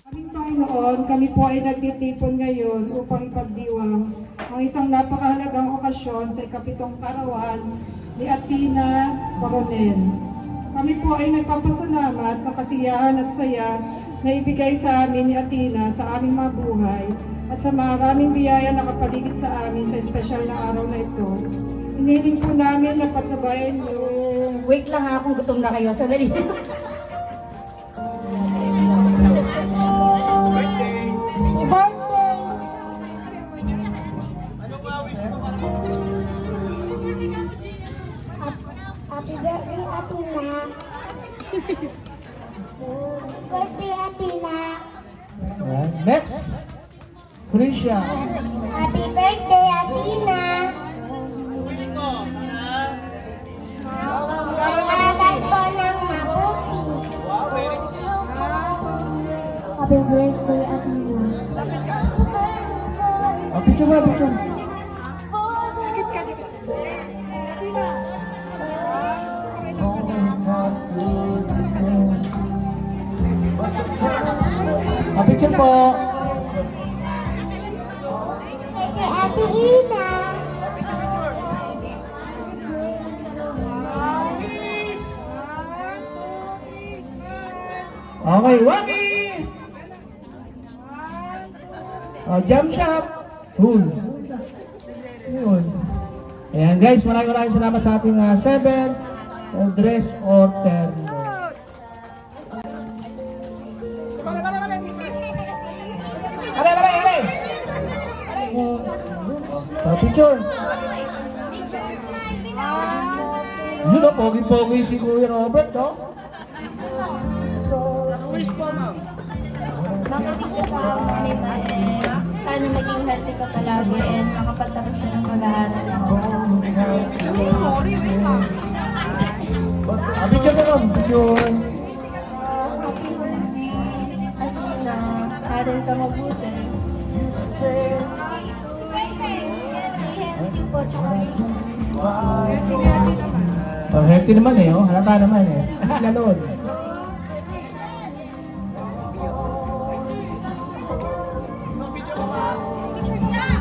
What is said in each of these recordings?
Kaming Panginoon, kami po ay nagtitipon ngayon upang ipagdiwang ang isang napakahalagang okasyon sa ikapitong karawan ni Athena Coronel. Kami po ay nagpapasalamat sa kasiyahan at saya na ibigay sa amin ni Athena sa aming mga buhay at sa maraming biyaya na kapaligid sa amin sa espesyal na araw na ito. Iniling po namin na pagsabayan niyo. Wait lang ha, kung gutom na kayo. Sandali. Happy birthday, Athena. Birthday, Athena. Ayan. Next, Krisha. Happy birthday, Athena. Mangagat po ng mabuti. Happy birthday, Athena. Picture ba, picture? Picture po. Birthday, Athena. Okay, Waki! Jump shot. Cool. Yun. Ayan guys, maraming salamat sa ating 7 dress or terno. Are! Picture. Yun o, pogi-pogi si Kuya Robert, no? Sana maging healthy ka palagi and makapagtapos ka ng mag-aaral ako. Sorry, wait lang. Picture na lang, picture. Athena, aral ka mabuti. Healthy po, tsaka Healthy naman eh, oh. Halata naman eh. Lalon.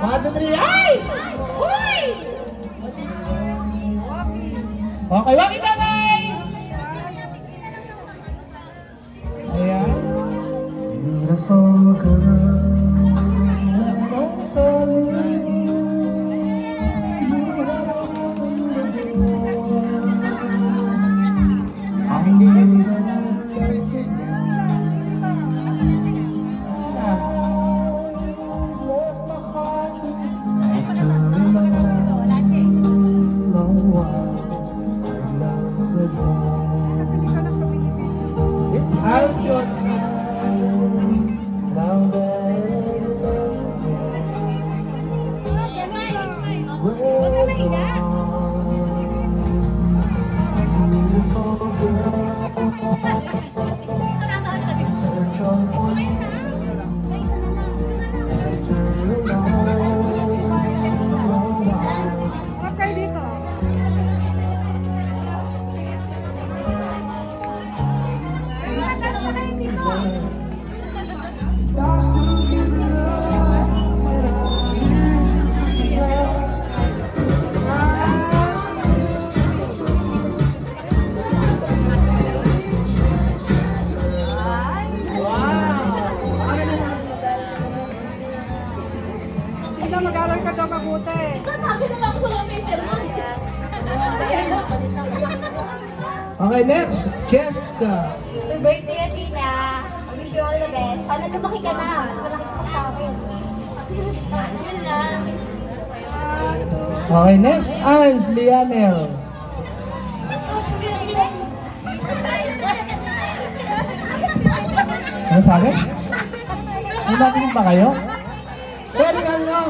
One, two, three, ay! Uy! Okay, Waki kamay! Ayan. Beautiful girl. I'll just now Mag-aaral ka daw mabuti. Okay, next, Jessica. Happy birthday, Athena. I wish you all the best. Sana lumaki ka na. Mas malaki ka sa akin. Yun lang. Okay, next, Ans Lianel. Ano sabi? May natingin ba kayo? Pwede ka nyo.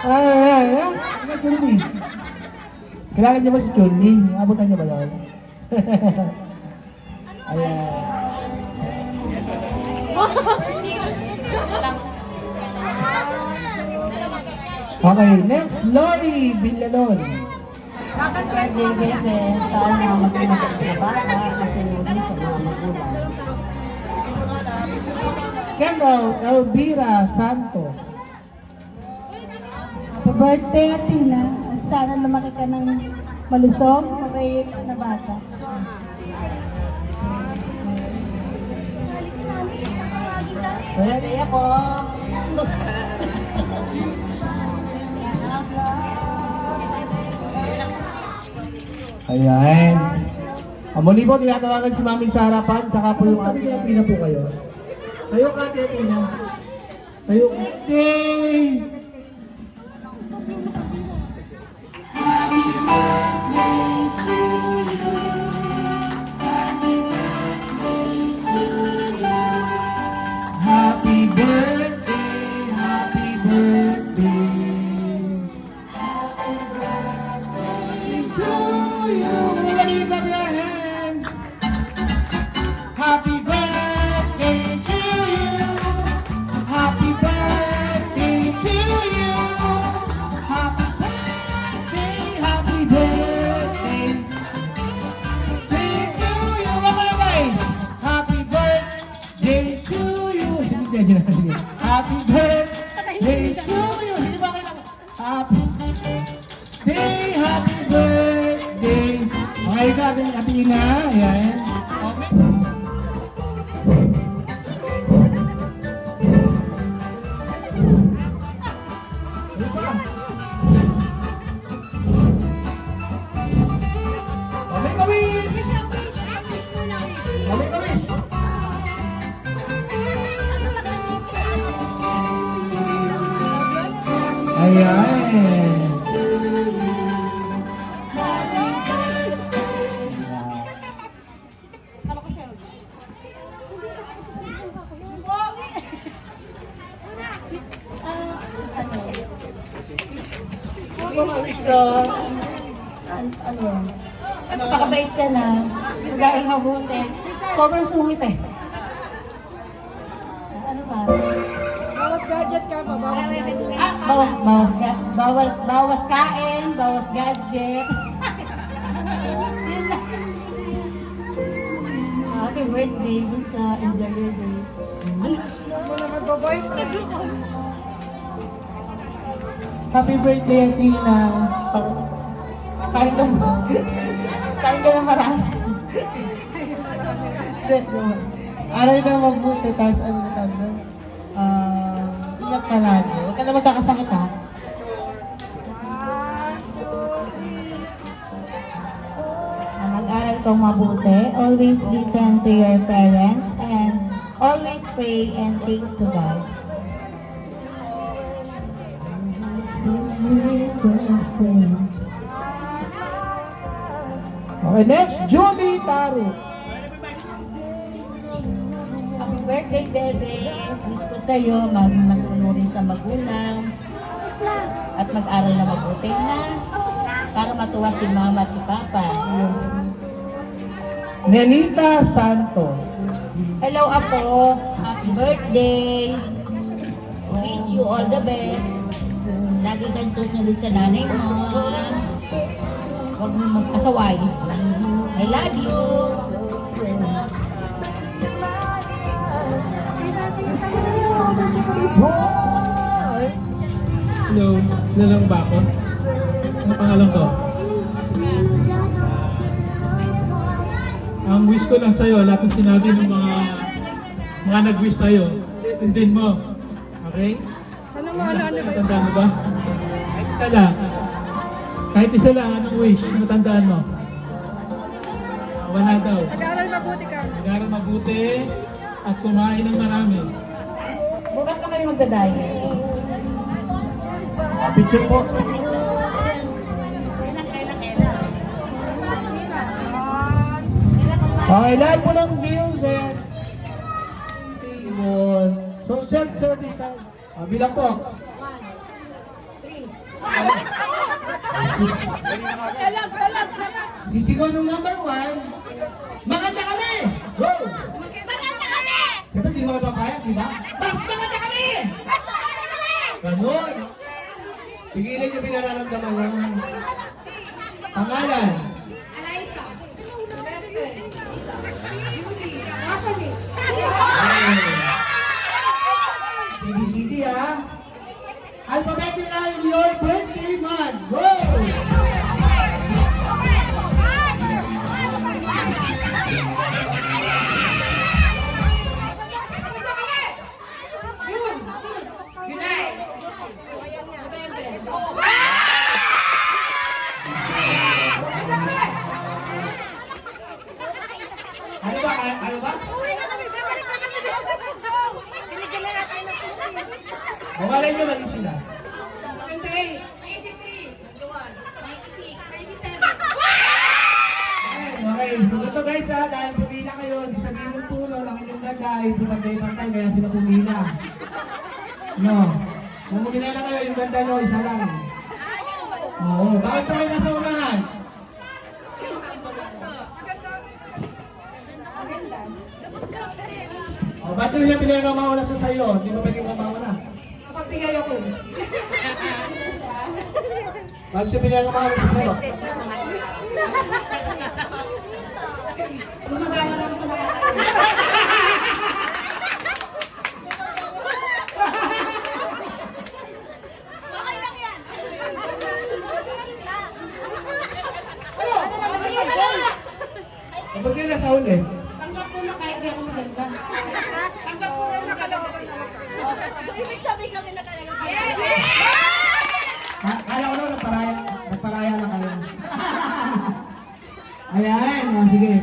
Ay. Ano, Chun-Li? Kailangan niyo ba si Chun-Li? Abutan niyo ba yun? Ayan. Okay, next, Lori Villalon. Sana maging maganda sa bata, kasunodin sa mga magulang. Kendall Elvira Santos. Happy birthday, Athena. At sana lumaki ka ng malusog, mabait na bata. Kaya po. Ayan. Muli po, tinatawagan si Mami sa harapan, saka po yung Ate Athena po kayo. Tayo ka, Ate Athena. Tayo. Yay! Happy birthday, happy birthday. To you. Everybody clap your hands. Happy birthday to you. Happy birthday to you. Happy birthday, happy birthday. Day to you. Bye-bye. Happy birthday to you. Sige. Happy birthday to you. Hindi ba kayo? Happy happy birthday. Okay ka, Athena. Ayan. Okay. Ano pa? Okay, kawis! Okay, kawis! Ayan. Pakabait ka na. Magaling mabuti. Sobrang sungit eh. Ano ba? Bawas gadget ka pa, bawas gadget. Bawas kain, bawas gadget. Yun lang. Happy birthday, Bunsa. Enjoy your day. Mo na magbo-boyfriend. Happy birthday, Athena. Kain ka na marami. Aral na mabuti, tapos ano na tayo? Ingat ka lagi. Huwag ka na magkakasakit ha. Mag-aral kang mabuti. Always listen to your parents and always pray and thank to God. Okay, next, Julie Taro. Happy birthday, bebe. Wish ko sa'yo masunurin sa magulang at mag-aral na mabuti na para matuwa si mama at si papa. Nenita Santos. Hello, Apo. Happy birthday. Wish you all the best. Lagi kang susunod sa nanay mo. Huwag mo mag-asaway. I love you. Hello, nalang ba ako? Ano pangalan ko? Ang wish ko lang sa'yo, lahat ng sinabi ng mga nag-wish sa'yo, sundin mo. Okay? Ano ba? Matandaan mo ba? Kahit isa lang. Kahit isa lang, anong wish? Matandaan mo? Wala daw. Nag-aaral mabuti ka. Mag-aral mabuti at kumain ng marami. Bukas na kayo magdadayo. Picture po. Okay, lahat po ng bills eh. So, self-service tayo. Bilang po. Sisigaw ng number 1. Maganda kami! Go! Maganda kami! Siyempre, hindi mo mapapayag, di ba? Maganda kami! Ganun! Pigilan niyo pinararamdaman lang. Pangalan? Ano ba? Binigyan na natin ng tubig. Mawalan nyo mali sila. Okay, so ito guys ha, dahil pumila kayo, sabihin ng tulo, ang inyong gagay, pagkay-pantay, kaya sila pumila. No, kung pumila na kayo, yung ganda nyo, isa lang. Oo, bakit pa kayo nasa unahan? O, ba't nyo niya pinagawa mauna sa sayo? Hindi mo pwedeng mauna. Kapagbigay ako. Bakit siya pinagawa mauna sa sayo? Gumagana lang sa nakakaya. Okay lang yan. Ba't nyo nasa uli? Tanggap ko na kahit di ako maganda. Tanggap ko na sa kalooban. Ibig sabihin kami na talaga. Kala ko naman nagparaya na kayo. Ayan, sige.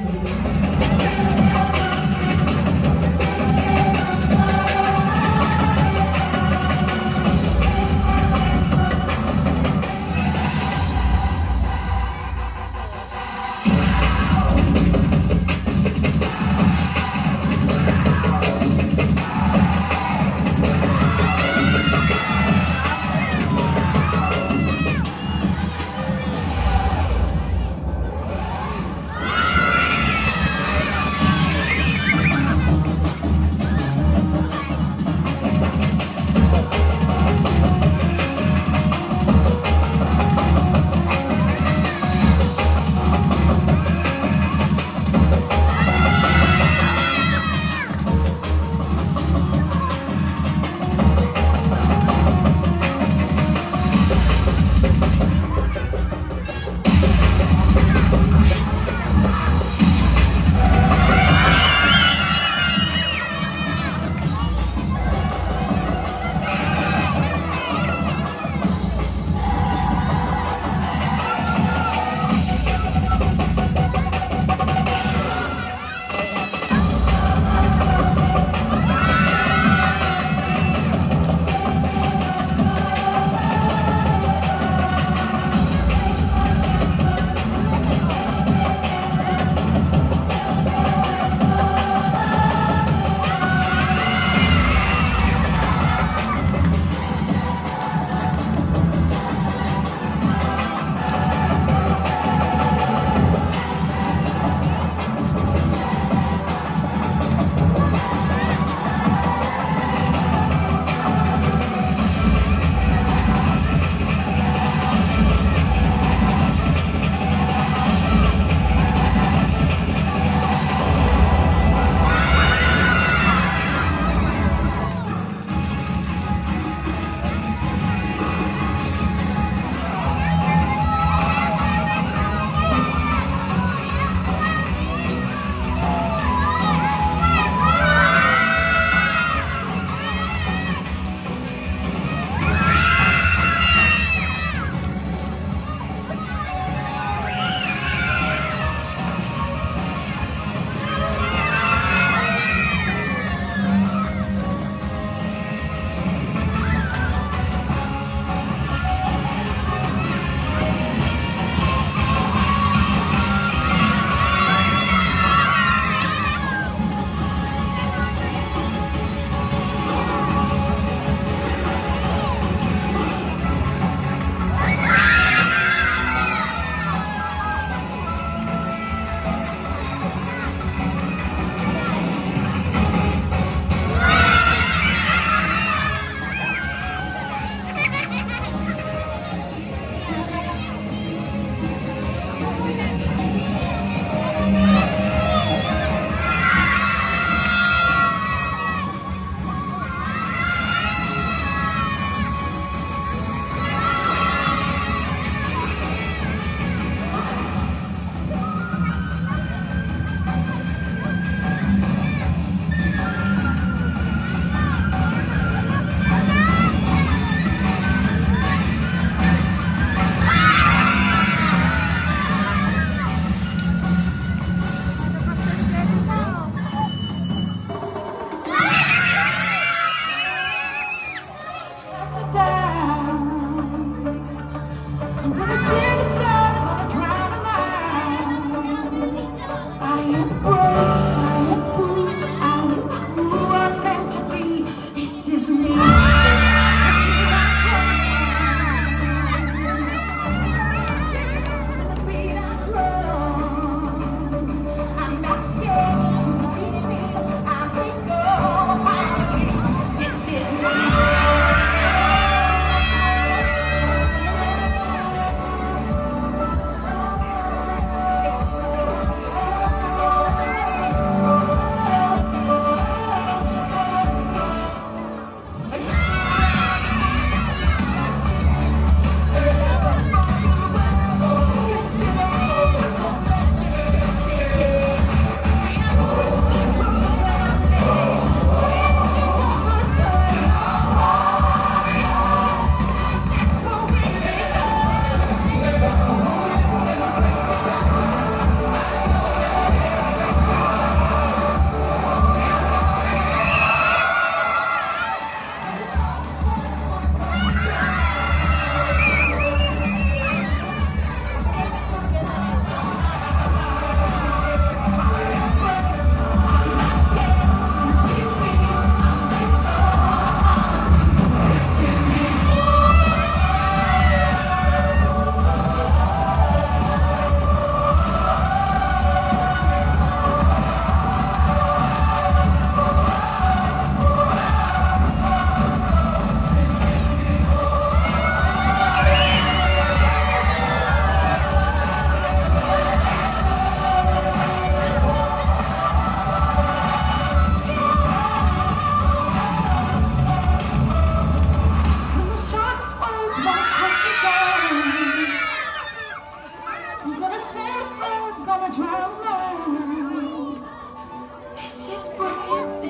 This is what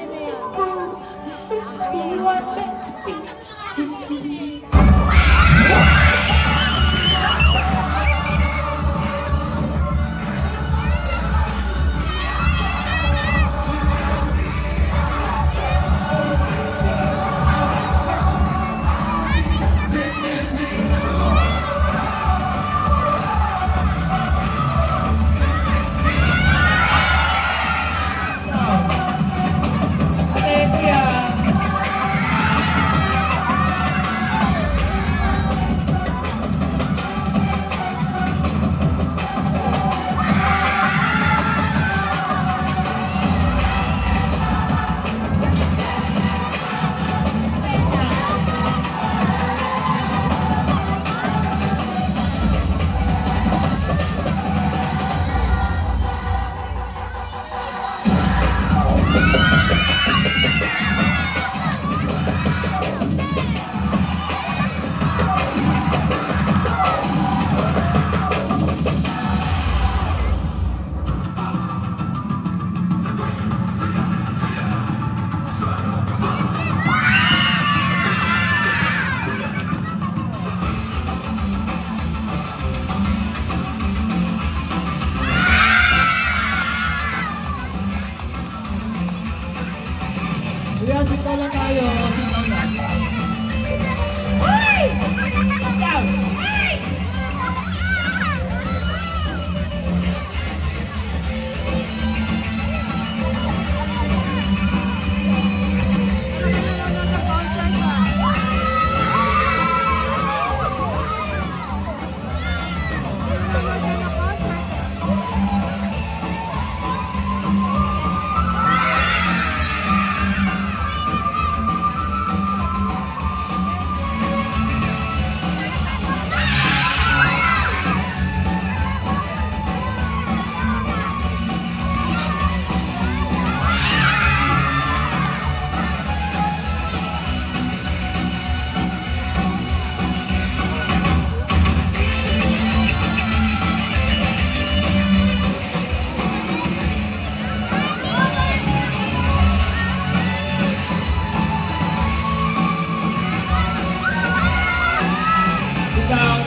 this is what you are meant to be. This is me. Ate, kuya. Kuya, sitaw lang tayo. Sitaw lang.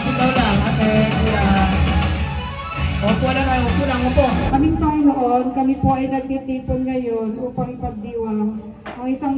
Sitaw lang, ate, kuya. Opo lang kayo, upo lang, upo. Kaming Panginoon, kami po ay nagtitipon ngayon upang ipagdiwang ang isang